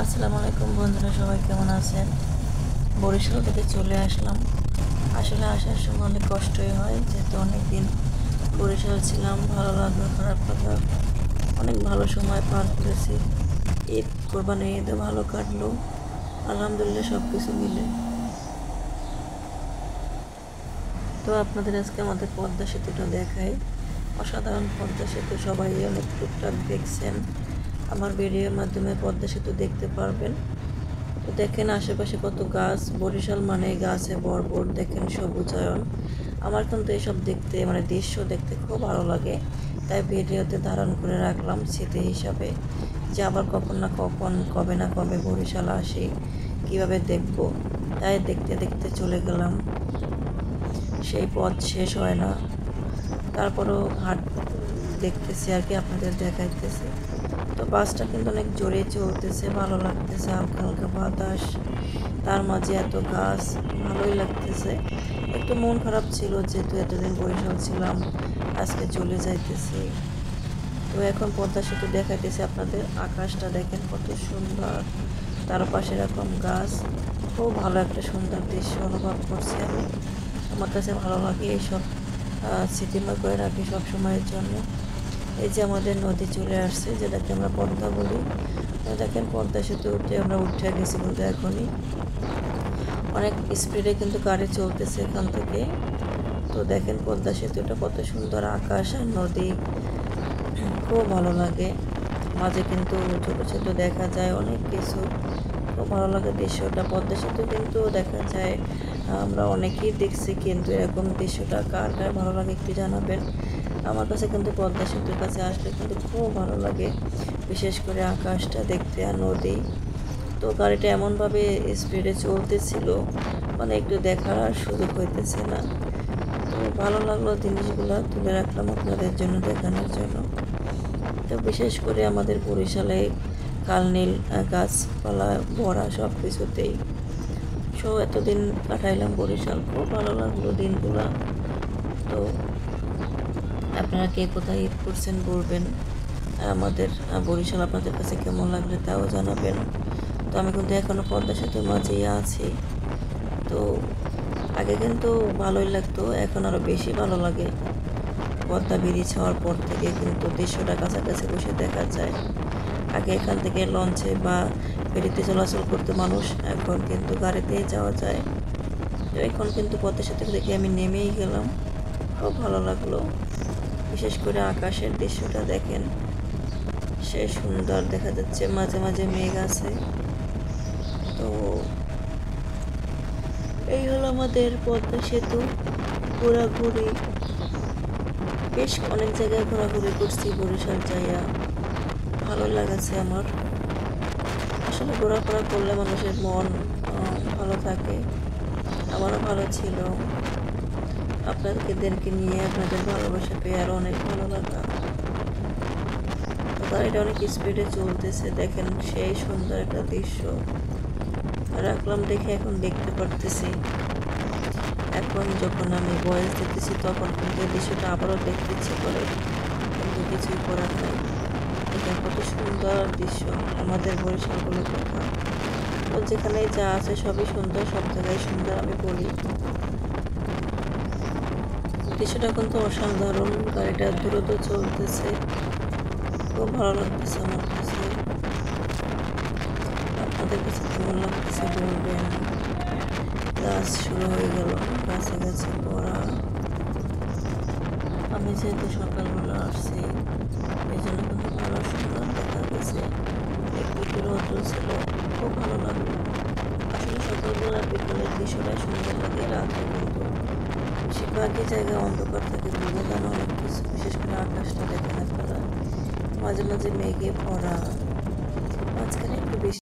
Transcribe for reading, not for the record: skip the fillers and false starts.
আসসালামু আলাইকুম বন্ধুরা, সবাই কেমন আছেন? বরিশাল থেকে চলে আসলাম। আসলে আসার সময় অনেক কষ্টই হয়, যেহেতু অনেক দিন বরিশাল ছিলাম। ভালো লাগলো, খারাপ লাগলো, অনেক ভালো সময় পার করেছি। ঈদ, কোরবানির ঈদও ভালো কাটলো, আলহামদুলিল্লাহ সব কিছু মিলে। তো আপনাদের আজকে আমাদের পদ্মা সেতুটা দেখাই। অসাধারণ পদ্মা সেতু, সবাই অনেক টুকটাক দেখছেন। আমার ভিডিওর মাধ্যমে পদ্মা সেতু দেখতে পারবেন। তো দেখেন আশেপাশে কত গাছ, বরিশাল মানে গাছে ভরপুর। দেখেন সবুজায়ন। আমার কিন্তু এসব দেখতে দৃশ্য দেখতে খুব ভালো লাগে, তাই ভিডিওতে ধারণ করে রাখলাম স্মৃতি হিসাবে, যে আবার কখন না কখন, কবে না কবে বরিশাল আসি, কিভাবে দেখব। তাই দেখতে দেখতে চলে গেলাম, সেই পথ শেষ হয় না। তারপরও হাট দেখতেছি আর কি, আপনাদের দেখাইতেছি। তো বাসটা কিন্তু অনেক জোরে চলতেছে, ভালো লাগতেছে, হালকা হালকা বাতাস, তার মাঝে এত গাছ, ভালোই লাগতেছে। একটু মন খারাপ ছিল, যেহেতু এতদিন বরিশাল ছিলাম, আজকে চলে যাইতেছি। তো এখন পদ্মা সেতু দেখাইতেছি আপনাদের। আকাশটা দেখেন কত সুন্দর, তার পাশে এরকম গাছ। খুব ভালো একটা সুন্দর দৃশ্য অনুভব করছি আমি। আমার কাছে ভালো লাগে এইসব, স্মৃতিময় করে রাখি সব সময়ের জন্য। এই যে আমাদের নদী চলে আসছে, যেটাকে আমরা পদ্মা বলি। দেখেন পদ্মা সেতু আমরা উঠে গেছি বলতে এখনই অনেক স্পিডে কিন্তু গাড়ি চলতেছে এখান থেকে। তো দেখেন পদ্মা সেতুটা কত সুন্দর, আকাশ আর নদী, খুব ভালো লাগে। মাঝে কিন্তু ছোট ছোট দেখা যায় অনেক কিছু, খুব ভালো লাগে দৃশ্যটা। পদ্মা সেতু কিন্তু দেখা যায় আমরা অনেকেই দেখছি, কিন্তু এরকম দৃশ্যটা কার কার ভালো লাগে একটু জানাবেন। আমার কাছে কিন্তু পদ্মা সেতুর কাছে আসলে কিন্তু খুব ভালো লাগে, বিশেষ করে আকাশটা দেখতে আর নদী। তো গাড়িটা এমনভাবে স্পিডে চলতেছিল, একটু দেখার আর সুযোগ হইতেছে না। তো ভালো লাগলো, জিনিসগুলো তুলে রাখলাম আপনাদের জন্য, দেখানোর জন্য। তো বিশেষ করে আমাদের বরিশালে কালনীল গাছপালা ভরা সব কিছুতেই। এতদিন কাটাইলাম বরিশাল, খুব ভালো লাগলো দিনগুলো। তো আপনারা কে কোথায় ঈদ করছেন বলবেন, আর আমাদের বরিশাল আপনাদের কাছে কেমন লাগলে তাও জানাবেন। তো আমি কিন্তু এখনও পদ্মা সেতুর মাঝেই আছি। তো আগে কিন্তু ভালোই লাগতো, এখন আরও বেশি ভালো লাগে। পদ্মা ব্রিজ হওয়ার পর থেকে কিন্তু দৃশ্যটা কাছাকাছি বসে দেখা যায়। আগে এখান থেকে লঞ্চে বা ফেরিতে চলাচল করতে মানুষ, এখন কিন্তু গাড়িতেই যাওয়া যায়। তো এখন কিন্তু পদ্মা সেতু থেকে আমি নেমেই গেলাম, খুব ভালো লাগলো। বিশেষ করে আকাশের দৃশ্যটা দেখেন, সে সুন্দর দেখা যাচ্ছে, মাঝে মাঝে মেঘ আছে। তো এই হলো আমাদের পদ্মা সেতু ঘোরাঘুরি। বেশ অনেক জায়গায় ঘোরাঘুরি করছি বরিশাল যাইয়া, ভালো লাগাছে আমার। আসলে ঘোরাফেরা করলে মানুষের মন ভালো থাকে, আমারও ভালো ছিল। আপনাদেরকে নিয়ে আপনাদের ভালোবাসা পেয়ে আরও অনেক ভালো লাগা। তো গাড়িটা অনেক স্পিডে চলতেছে, দেখেন সেই সুন্দর একটা দৃশ্য রাখলাম দেখে এখন দেখতে পারতেছি। এখন যখন আমি ভয়েস দিতেছি তখন কিন্তু এই দৃশ্যটা আবারও দেখতে ইচ্ছে করে, কিন্তু কিছুই করার নাই। দেখেন কত সুন্দর দৃশ্য আমাদের বরিশালগুলোর কথা। তো যেখানে যা আছে সবই সুন্দর, সব জায়গায় সুন্দর আমি বলি। দৃশ্যটা কিন্তু অসাধারণ, গাড়িটা দ্রুত চলতেছে, খুব ভালো লাগতেছে আমার কাছে। আপনাদের কাছে কেমন লাগতেছে বলবেন। গাছ শুরু হয়ে গেল, গাছে গাছে ভরা। আমি যেহেতু সকালবেলা আসছি, এই জন্য কিন্তু ভালো সুন্দর দেখা গেছে। একটু একটু রোদ্র ছিল, খুব ভালো লাগলো। আসলে সকালবেলা বিকালের দৃশ্যটা সুন্দর লাগে, রাতে কিন্তু বেশিরভাগই জায়গায় অন্ধকার থাকে, বোঝা যায় না অনেক কিছু। বিশেষ করে আকাশটা দেখেন আপনারা, মাঝে মাঝে মেঘে ভরা, মাঝখানে একটু বেশি